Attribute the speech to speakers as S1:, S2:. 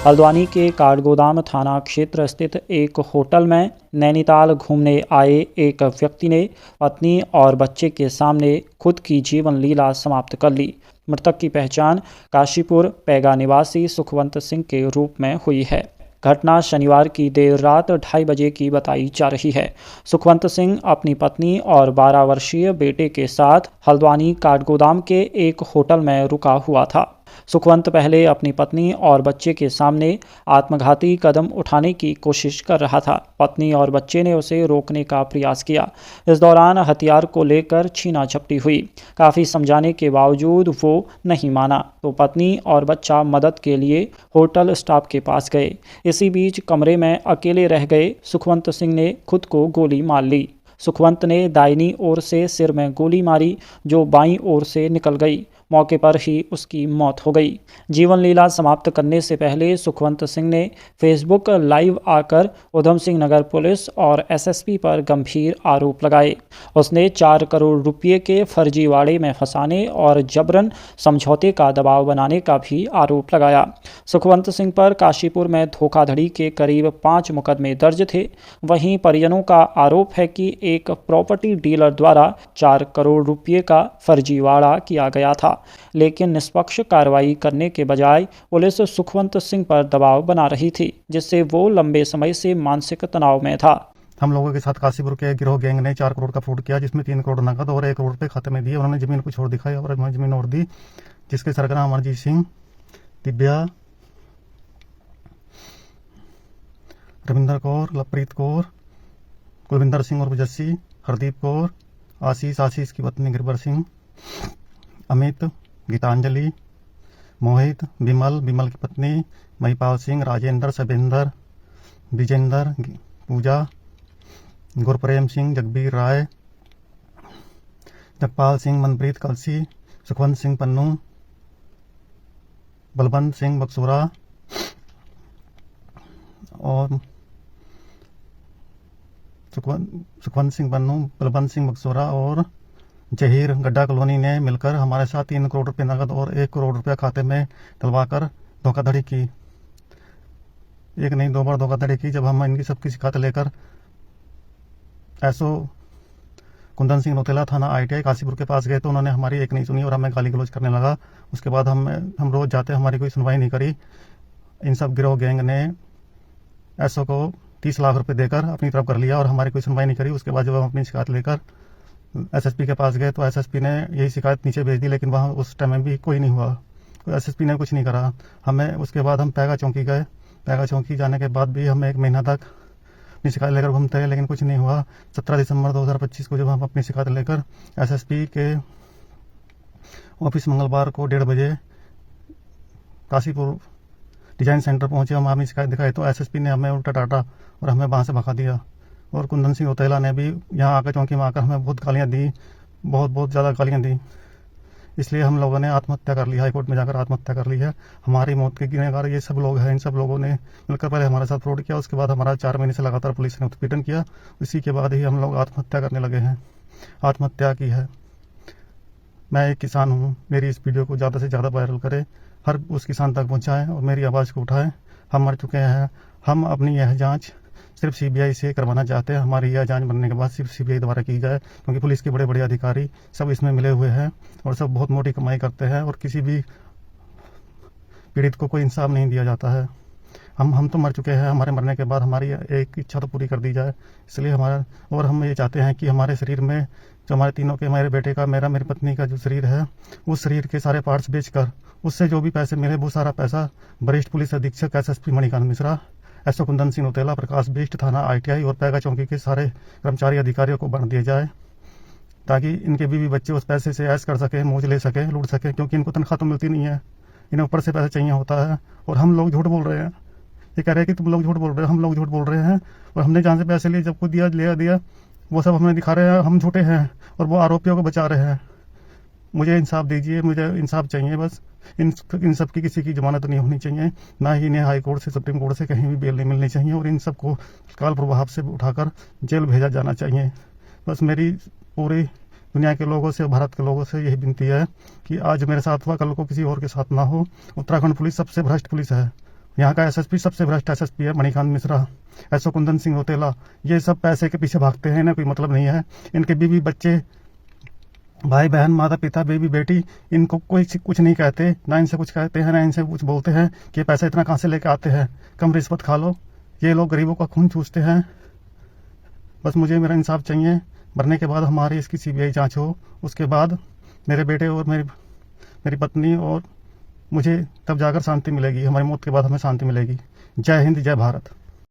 S1: हल्द्वानी के काठगोदाम थाना क्षेत्र स्थित एक होटल में नैनीताल घूमने आए एक व्यक्ति ने पत्नी और बच्चे के सामने खुद की जीवन लीला समाप्त कर ली। मृतक की पहचान काशीपुर पैगा निवासी सुखवंत सिंह के रूप में हुई है। घटना शनिवार की देर रात 2:30 बजे की बताई जा रही है। सुखवंत सिंह अपनी पत्नी और 12 वर्षीय बेटे के साथ हल्द्वानी काठगोदाम के एक होटल में रुका हुआ था। सुखवंत पहले अपनी पत्नी और बच्चे के सामने आत्मघाती कदम उठाने की कोशिश कर रहा था। पत्नी और बच्चे ने उसे रोकने का प्रयास किया। इस दौरान हथियार को लेकर छीना झपटी हुई। काफ़ी समझाने के बावजूद वो नहीं माना तो पत्नी और बच्चा मदद के लिए होटल स्टाफ के पास गए। इसी बीच कमरे में अकेले रह गए सुखवंत सिंह ने खुद को गोली मार ली। सुखवंत ने दाहिनी ओर से सिर में गोली मारी जो बाईं ओर से निकल गई। मौके पर ही उसकी मौत हो गई। जीवन लीला समाप्त करने से पहले सुखवंत सिंह ने फेसबुक लाइव आकर उधम सिंह नगर पुलिस और एसएसपी पर गंभीर आरोप लगाए। उसने 4 करोड़ रुपये के फर्जीवाड़े में फंसाने और जबरन समझौते का दबाव बनाने का भी आरोप लगाया। सुखवंत सिंह पर काशीपुर में धोखाधड़ी के करीब 5 मुकदमे दर्ज थे। वहीं परिजनों का आरोप है कि एक प्रॉपर्टी डीलर द्वारा 4 करोड़ रुपये का फर्जीवाड़ा किया गया था, लेकिन निष्पक्ष कार्रवाई करने के बजाय पुलिस सुखवंत सिंह पर दबाव बना रही थी, जिससे वो लंबे समय से मानसिक तनाव में था।
S2: हम लोगों के साथ काशीपुर के गिरोह गैंग ने 4 करोड़ का फ्रॉड किया, जिसमें 3 करोड़ नकद और 1 करोड़ रुपए खाते में दिए। उन्होंने जमीन कुछ और दिखाई और जमीन और दी, जिसके सरगना अमरजीत सिंह, दिव्या, रविंदर कौर, लवप्रीत कौर, कुलविंदर सिंह और जस्सी, हरदीप कौर, आशीष की पत्नी गिरबर सिंह, अमित, गीतांजलि, मोहित, विमल की पत्नी महिपाल सिंह, राजेंद्र, शैलेंद्र, विजेंद्र, पूजा, गुरप्रेम सिंह, जगबीर राय, जगपाल सिंह, मनप्रीत कलसी, सुखवंत सिंह पन्नू, बलवंत सिंह बक्सोरा और सुखवंत सिंह पन्नू, बलवंत सिंह बक्सोरा और जहीर गड्ढा कॉलोनी ने मिलकर हमारे साथ 3 करोड़ रुपए नकद और 1 करोड़ रुपया खाते में डलवाकर धोखाधड़ी की। एक नहीं 2 बार धोखाधड़ी की। जब हम इनकी सबकी शिकायत लेकर एसओ कुंदन सिंह रोतेला थाना ITI काशीपुर के पास गए तो उन्होंने हमारी एक नहीं सुनी और हमें गाली गलौज करने लगा। उसके बाद हम रोज जाते, हमारी कोई सुनवाई नहीं करी। इन सब गिरोह गैंग ने एसओ को 30 लाख रुपए देकर अपनी तरफ कर लिया और हमारी कोई सुनवाई नहीं करी। उसके बाद जब हम अपनी शिकायत लेकर SSP के पास गए तो SSP ने यही शिकायत नीचे भेज दी, लेकिन वहाँ उस टाइम में भी कोई नहीं हुआ। SSP ने कुछ नहीं करा हमें। उसके बाद हम पैगा चौकी गए। पैगा चौकी जाने के बाद भी हम 1 महीना तक अपनी शिकायत लेकर घूमते रहे, लेकिन कुछ नहीं हुआ। 17 दिसंबर 2025 को जब हम अपनी शिकायत लेकर SSP के ऑफिस मंगलवार को 1:30 बजे काशीपुर डिजाइन सेंटर पहुंचे, हम अपनी शिकायत दिखाई तो SSP ने हमें उल्टा डांटा और हमें वहाँ से भगा दिया। और कुंदन सिंह रोतेला ने भी यहाँ आकर चौकी में आकर हमें बहुत गालियाँ दी, बहुत ज़्यादा गालियाँ दी। इसलिए हम लोगों ने आत्महत्या कर ली, हाईकोर्ट में जाकर आत्महत्या कर ली है। हमारी मौत के गिरफ्तार ये सब लोग हैं। इन सब लोगों ने मिलकर पहले हमारे साथ फ्रॉड किया, उसके बाद हमारा 4 महीने से लगातार पुलिस ने उत्पीड़न किया। इसी के बाद ही हम लोग आत्महत्या करने लगे हैं, आत्महत्या की है। मैं एक किसान हूँ, मेरी इस वीडियो को ज़्यादा से ज़्यादा वायरल करें, हर उस किसान तक पहुँचाएँ और मेरी आवाज़ को उठाएँ। हम मर चुके हैं। हम अपनी यह जाँच सिर्फ CBI से करवाना चाहते हैं। हमारी यह जांच बनने के बाद सिर्फ CBI द्वारा की जाए, क्योंकि पुलिस के बड़े बड़े अधिकारी सब इसमें मिले हुए हैं और सब बहुत मोटी कमाई करते हैं और किसी भी पीड़ित को कोई इंसाफ नहीं दिया जाता है। हम तो मर चुके हैं। हमारे मरने के बाद हमारी एक इच्छा तो पूरी कर दी जाए, इसलिए हम ये चाहते हैं कि हमारे शरीर में जो हमारे तीनों के, मेरे बेटे का, मेरा, मेरी पत्नी का जो शरीर है, उस शरीर के सारे पार्ट्स बेचकर उससे जो भी पैसे मिले वो सारा पैसा वरिष्ठ पुलिस अधीक्षक SSP मणिकांत मिश्रा, एसओ कुंदन सिंह रोतेला, प्रकाश बिष्ट, थाना ITI और पैगा चौकी के सारे कर्मचारी अधिकारियों को बांट दिया जाए, ताकि इनके बीवी बच्चे उस पैसे से ऐश कर सकें, मौज ले सकें, लूट सकें, क्योंकि इनको तनख्वाह तो मिलती नहीं है, इन्हें ऊपर से पैसा चाहिए होता है। और हम लोग झूठ बोल रहे हैं। ये कह रहे हैं कि तुम लोग झूठ बोल रहे हो, हम लोग झूठ बोल रहे हैं। और हमने जहाँ से पैसे लिए, जब को दिया वो सब हमें दिखा रहे हैं हम झूठे हैं और वो आरोपियों को बचा रहे हैं। मुझे इंसाफ दीजिए, मुझे इंसाफ चाहिए बस। इन सब की किसी की जमानत नहीं होनी चाहिए, ना ही इन्हें हाई कोर्ट से, सुप्रीम कोर्ट से कहीं भी बेल नहीं मिलनी चाहिए और इन सबको तत्काल प्रभाव से उठाकर जेल भेजा जाना चाहिए। बस मेरी पूरी दुनिया के लोगों से, भारत के लोगों से यही विनती है कि आज मेरे साथ हुआ, कल को किसी और के साथ ना हो। उत्तराखंड पुलिस सबसे भ्रष्ट पुलिस है यहाँ का एसएसपी सबसे भ्रष्ट एसएसपी है मणिकांत मिश्रा, एसओ कुंदन सिंह रौतेला। ये सब पैसे के पीछे भागते हैं, इन्हें कोई मतलब नहीं है। इनके बीवी बच्चे, भाई बहन, माता पिता, बेबी बेटी, इनको कोई कुछ नहीं कहते, ना इनसे कुछ कहते हैं, ना इनसे कुछ बोलते हैं कि ये पैसा इतना कहाँ से लेके आते हैं, कम रिश्वत खा लो। ये लोग गरीबों का खून चूसते हैं। बस मुझे मेरा इंसाफ चाहिए। मरने के बाद हमारी इसकी सीबीआई जांच हो, उसके बाद मेरे बेटे और मेरी पत्नी और मुझे तब जाकर शांति मिलेगी। हमारी मौत के बाद हमें शांति मिलेगी। जय हिंद, जय भारत।